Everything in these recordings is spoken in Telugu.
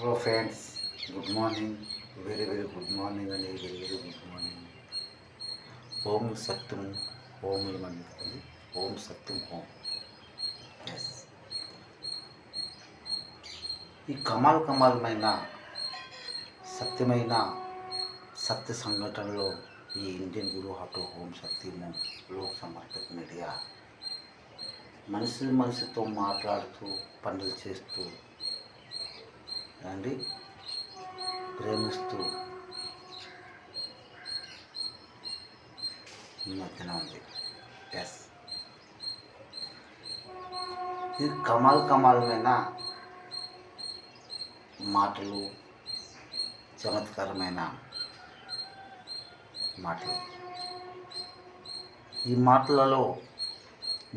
Hello friends, good morning. Very very good morning అండి. Very very good morning. ఓం సత్యం ఓములు మంది. ఓం సత్యం ఓం. ఎస్, ఈ కమాలమైన సత్యమైన సత్య సంఘటనలో ఈ ఇండియన్ గురు హార్ట్ ఓం సత్యం ఓం లోక్ సమర్పిత మీడియా మనిషితో మాట్లాడుతూ పనులు చేస్తూ అండి ప్రేమిస్తూ మధ్యన ఉంది. ఎస్, ఇది కమాలమైన మాటలు, చమత్కారమైన మాటలు. ఈ మాటలలో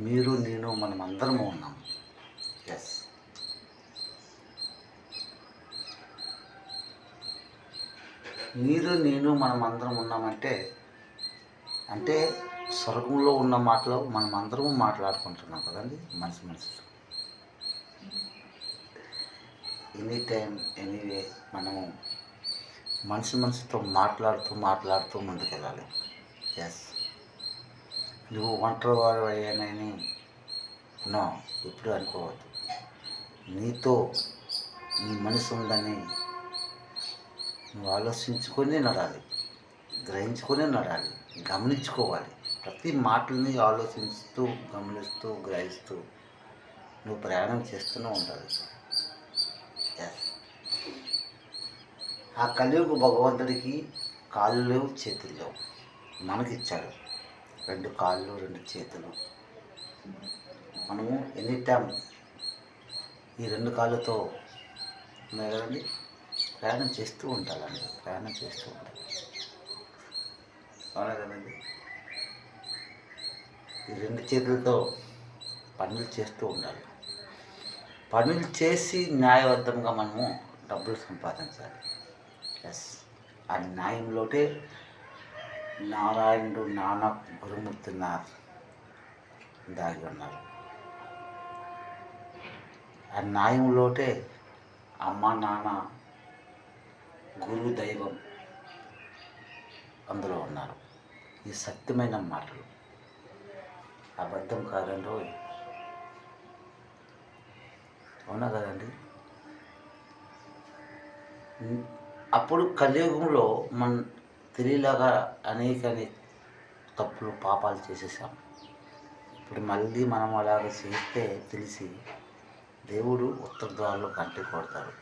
మీరు నేను మనమందరము ఉన్నాం. ఎస్, మీరు నేను మనమందరం ఉన్నామంటే అంటే స్వర్గంలో ఉన్న మాటలు మనమందరము మాట్లాడుకుంటున్నాం కదండి. మనసు ఎనీ టైం ఎనీవే మనము మనసుతో మాట్లాడుతూ ముందుకెళ్ళాలి. ఎస్, నువ్వు ఒంటరి వారు అయ్యానని నో ఇప్పుడు అనుకోవద్దు. నీతో నీ మనసు ఉందని నువ్వు ఆలోచించుకొని నడాలి, గ్రహించుకొని నడాలి, గమనించుకోవాలి. ప్రతి మాటల్ని ఆలోచిస్తూ గమనిస్తూ గ్రహిస్తూ నువ్వు ప్రయాణం చేస్తూనే ఉండాలి. ఎస్, ఆ కలియుగ భగవంతుడికి కాళ్ళు లేవు, చేతులు లేవు. మనకిచ్చాడు 2 కాళ్ళు 2 చేతులు. మనము ఎనీ టైం ఈ 2 కాళ్ళతో ఉన్నాయి కదండి, ప్రయాణం చేస్తూ ఉండాలండి. అవునా కదండి. ఈ 2 చేతులతో పనులు చేస్తూ ఉండాలి. పనులు చేసి న్యాయబద్ధంగా మనము డబ్బులు సంపాదించాలి. ఎస్, ఆ న్యాయంలోటే నారాయణుడు నానక్ గురుమూర్తినాథ్ దాగి ఉన్నారు. ఆ న్యాయంలోటే అమ్మ నాన్న గురువు దైవం అందులో ఉన్నారు. ఈ సత్యమైన మాటలు అబద్ధం కాదండి. అవునా కదండి. అప్పుడు కలియుగంలో మనం తెలియలాగా అనేక తప్పులు పాపాలు చేసేసాం. ఇప్పుడు మళ్ళీ మనం అలాగ చేస్తే తెలిసి దేవుడు ఉత్తర ద్వారంలో గంట కొడతాడు.